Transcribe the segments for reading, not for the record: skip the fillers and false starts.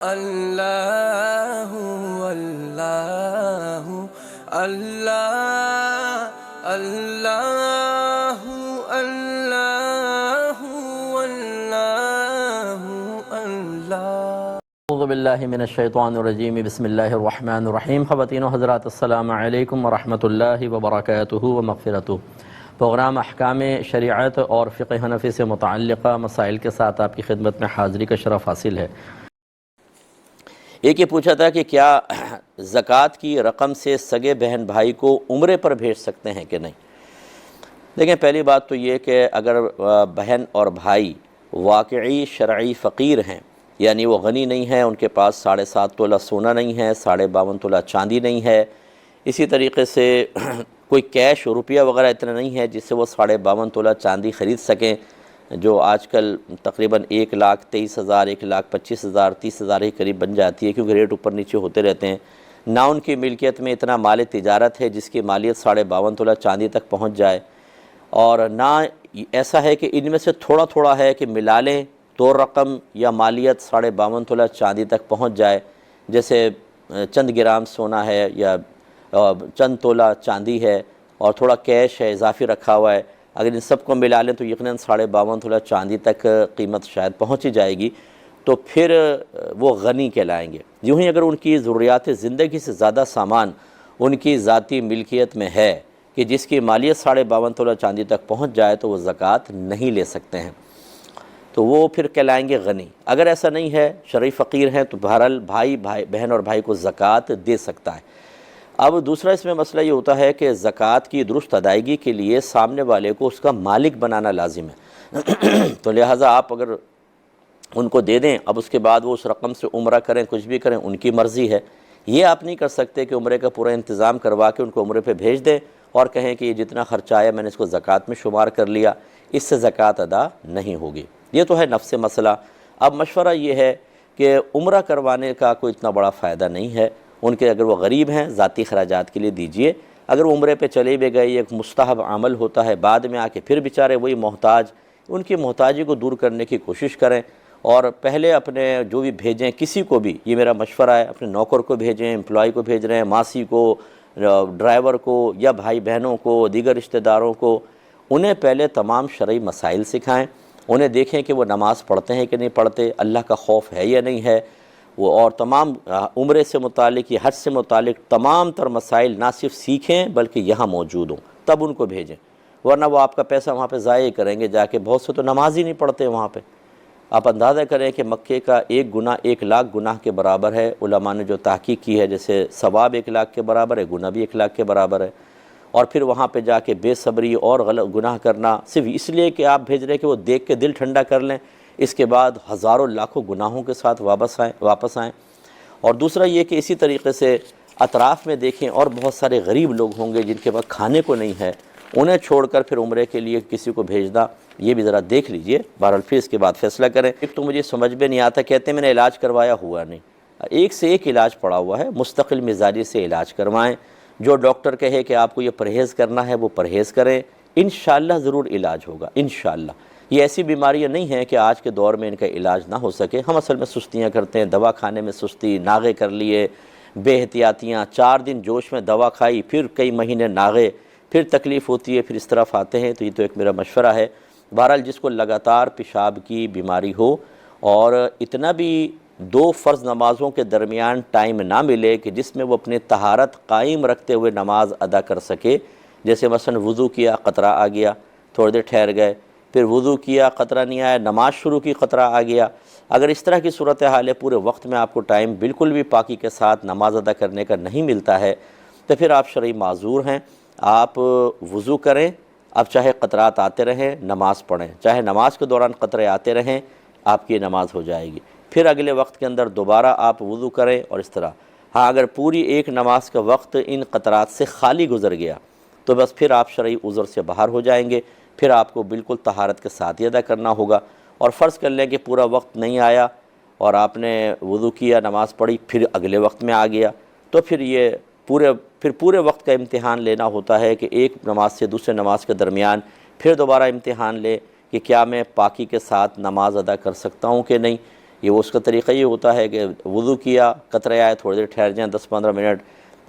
اللہ اللہ اللہ اللہ اللہ اللہ۔ اعوذ باللہ من الشیطان الرجیم، بسم اللہ الرحمن الرحیم۔ خواتین و حضرات، السلام علیکم ورحمۃ اللہ وبرکاتہ و مغفرتہ۔ پروگرام احکام شریعت اور فقہ حنفی سے متعلقہ مسائل کے ساتھ آپ کی خدمت میں حاضری کا شرف حاصل ہے۔ ایک یہ پوچھا تھا کہ کیا زکوٰۃ کی رقم سے سگے بہن بھائی کو عمرے پر بھیج سکتے ہیں کہ نہیں؟ دیکھیں، پہلی بات تو یہ کہ اگر بہن اور بھائی واقعی شرعی فقیر ہیں، یعنی وہ غنی نہیں ہیں، ان کے پاس 7.5 تولہ سونا نہیں ہے، 52.5 تولہ چاندی نہیں ہے، اسی طریقے سے کوئی کیش روپیہ وغیرہ اتنا نہیں ہے جس سے وہ 52.5 تولہ چاندی خرید سکیں، جو آج کل تقریباً 1,23,000 1,25,000 30,000 کے قریب بن جاتی ہے، کیونکہ ریٹ اوپر نیچے ہوتے رہتے ہیں۔ نہ ان کی ملکیت میں اتنا مال تجارت ہے جس کی مالیت 52.5 تولہ چاندی تک پہنچ جائے، اور نہ ایسا ہے کہ ان میں سے تھوڑا تھوڑا ہے کہ ملا لیں تو رقم یا مالیت 52.5 تولہ چاندی تک پہنچ جائے، جیسے چند گرام سونا ہے یا چند تولہ چاندی ہے اور تھوڑا کیش ہے اضافی رکھا ہوا ہے، اگر ان سب کو ملا لیں تو یقیناً 52.5 تولہ چاندی تک قیمت شاید پہنچ ہی جائے گی، تو پھر وہ غنی کہلائیں گے۔ یوں ہی اگر ان کی ضروریات زندگی سے زیادہ سامان ان کی ذاتی ملکیت میں ہے کہ جس کی مالیت 52.5 تولہ چاندی تک پہنچ جائے تو وہ زکوٰۃ نہیں لے سکتے ہیں، تو وہ پھر کہلائیں گے غنی۔ اگر ایسا نہیں ہے، شرعی فقیر ہیں، تو بہرحال بہن اور بھائی کو زکوٰۃ دے سکتا ہے۔ اب دوسرا اس میں مسئلہ یہ ہوتا ہے کہ زکوٰۃ کی درست ادائیگی کے لیے سامنے والے کو اس کا مالک بنانا لازم ہے، تو لہٰذا آپ اگر ان کو دے دیں، اب اس کے بعد وہ اس رقم سے عمرہ کریں، کچھ بھی کریں، ان کی مرضی ہے۔ یہ آپ نہیں کر سکتے کہ عمرے کا پورا انتظام کروا کے ان کو عمرے پہ بھیج دیں اور کہیں کہ یہ جتنا خرچہ آیا میں نے اس کو زکوٰۃ میں شمار کر لیا، اس سے زکوٰۃ ادا نہیں ہوگی۔ یہ تو ہے نفس مسئلہ۔ اب مشورہ یہ ہے کہ عمرہ کروانے کا کوئی اتنا بڑا فائدہ نہیں ہے، ان کے اگر وہ غریب ہیں ذاتی خراجات کے لیے دیجئے، اگر وہ عمرے پہ چلے بھی گئے، ایک مستحب عمل ہوتا ہے، بعد میں آ کے پھر بیچارے وہی محتاج، ان کی محتاجی کو دور کرنے کی کوشش کریں، اور پہلے اپنے جو بھی بھیجیں کسی کو بھی، یہ میرا مشورہ ہے، اپنے نوکر کو بھیجیں، امپلائی کو بھیج رہے ہیں، ماسی کو، ڈرائیور کو، یا بھائی بہنوں کو، دیگر رشتہ داروں کو، انہیں پہلے تمام شرعی مسائل سکھائیں، انہیں دیکھیں کہ وہ نماز پڑھتے ہیں کہ نہیں پڑھتے، اللہ کا خوف ہے یا نہیں ہے، وہ اور تمام عمرے سے متعلق یا حج سے متعلق تمام تر مسائل نہ صرف سیکھیں بلکہ یہاں موجود ہوں، تب ان کو بھیجیں، ورنہ وہ آپ کا پیسہ وہاں پہ ضائع کریں گے جا کے۔ بہت سے تو نماز ہی نہیں پڑھتے وہاں پہ۔ آپ اندازہ کریں کہ مکے کا ایک گناہ 1,00,000 گناہ کے برابر ہے، علماء نے جو تحقیق کی ہے، جیسے ثواب 1,00,000 کے برابر ہے، گناہ بھی 1,00,000 کے برابر ہے، اور پھر وہاں پہ جا کے بے صبری اور غلط گناہ کرنا صرف اس لیے کہ آپ بھیج رہے ہیں کہ وہ دیکھ کے دل ٹھنڈا کر لیں، اس کے بعد ہزاروں لاکھوں گناہوں کے ساتھ واپس آئیں۔ اور دوسرا یہ کہ اسی طریقے سے اطراف میں دیکھیں اور بہت سارے غریب لوگ ہوں گے جن کے پاس کھانے کو نہیں ہے، انہیں چھوڑ کر پھر عمرے کے لیے کسی کو بھیجنا، یہ بھی ذرا دیکھ لیجئے، بہرحال پھر اس کے بعد فیصلہ کریں۔ ایک تو مجھے سمجھ میں نہیں آتا، کہتے ہیں میں نے علاج کروایا، ہوا نہیں، ایک سے ایک علاج پڑا ہوا ہے، مستقل مزاجی سے علاج کروائیں، جو ڈاکٹر کہے کہ آپ کو یہ پرہیز کرنا ہے وہ پرہیز کریں، انشاءاللہ ضرور علاج ہوگا، انشاءاللہ۔ یہ ایسی بیماریاں نہیں ہیں کہ آج کے دور میں ان کا علاج نہ ہو سکے، ہم اصل میں سستیاں کرتے ہیں، دوا کھانے میں سستی، ناغے کر لیے، بے احتیاطیاں، 4 دن جوش میں دوا کھائی، پھر کئی مہینے ناغے، پھر تکلیف ہوتی ہے، پھر اس طرف آتے ہیں، تو یہ تو ایک میرا مشورہ ہے۔ بہرحال جس کو لگاتار پیشاب کی بیماری ہو اور اتنا بھی 2 فرض نمازوں کے درمیان ٹائم نہ ملے کہ جس میں وہ اپنے طہارت قائم رکھتے ہوئے نماز ادا کر سکے، جیسے مثلا وضو کیا، قطرہ آ گیا، تھوڑی دیر ٹھہر گئے، پھر وضو کیا، قطرہ نہیں آیا، نماز شروع کی، قطرہ آ گیا، اگر اس طرح کی صورتحال ہے، پورے وقت میں آپ کو ٹائم بالکل بھی پاکی کے ساتھ نماز ادا کرنے کا نہیں ملتا ہے، تو پھر آپ شرعی معذور ہیں، آپ وضو کریں، اب چاہے قطرات آتے رہیں، نماز پڑھیں، چاہے نماز کے دوران قطرے آتے رہیں، آپ کی نماز ہو جائے گی، پھر اگلے وقت کے اندر دوبارہ آپ وضو کریں، اور اس طرح۔ ہاں، اگر پوری ایک نماز کا وقت ان قطرات سے خالی گزر گیا تو بس پھر آپ شرعی عذر سے باہر ہو جائیں گے، پھر آپ کو بالکل طہارت کے ساتھ ہی ادا کرنا ہوگا۔ اور فرض کر لیں کہ پورا وقت نہیں آیا اور آپ نے وضو کیا، نماز پڑھی، پھر اگلے وقت میں آ گیا، تو پھر یہ پورے وقت کا امتحان لینا ہوتا ہے کہ ایک نماز سے دوسرے نماز کے درمیان پھر دوبارہ امتحان لے کہ کیا میں پاکی کے ساتھ نماز ادا کر سکتا ہوں کہ نہیں۔ یہ وہ اس کا طریقہ یہ ہوتا ہے کہ وضو کیا، قطرے آئے، تھوڑی دیر ٹھہر جائیں 10-15 منٹ،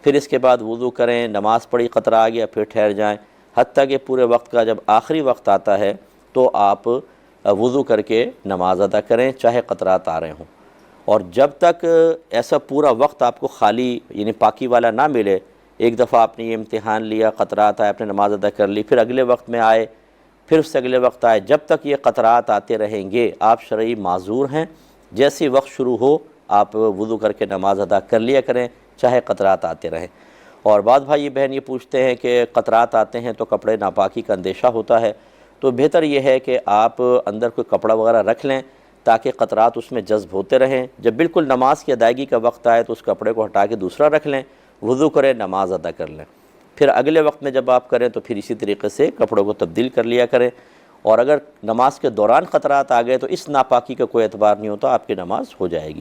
پھر اس کے بعد وضو کریں، نماز پڑھی، قطرہ آ گیا، پھر ٹھہر جائیں، حتیٰ کہ پورے وقت کا جب آخری وقت آتا ہے تو آپ وضو کر کے نماز ادا کریں، چاہے قطرات آ رہے ہوں۔ اور جب تک ایسا پورا وقت آپ کو خالی یعنی پاکی والا نہ ملے، ایک دفعہ آپ نے یہ امتحان لیا، قطرات آئے، آپ نے نماز ادا کر لی، پھر اگلے وقت میں آئے، پھر اس سے اگلے وقت آئے، جب تک یہ قطرات آتے رہیں گے آپ شرعی معذور ہیں۔ جیسے وقت شروع ہو آپ وضو کر کے نماز ادا کر لیا کریں، چاہے قطرات آتے رہیں۔ اور بعض بھائی بہن یہ پوچھتے ہیں کہ قطرات آتے ہیں تو کپڑے ناپاکی کا اندیشہ ہوتا ہے، تو بہتر یہ ہے کہ آپ اندر کوئی کپڑا وغیرہ رکھ لیں تاکہ قطرات اس میں جذب ہوتے رہیں۔ جب بالکل نماز کی ادائیگی کا وقت آئے تو اس کپڑے کو ہٹا کے دوسرا رکھ لیں، وضو کریں، نماز ادا کر لیں، پھر اگلے وقت میں جب آپ کریں تو پھر اسی طریقے سے کپڑوں کو تبدیل کر لیا کریں۔ اور اگر نماز کے دوران قطرات آ گئے تو اس ناپاکی کا کوئی اعتبار نہیں ہوتا، آپ کی نماز ہو جائے گی۔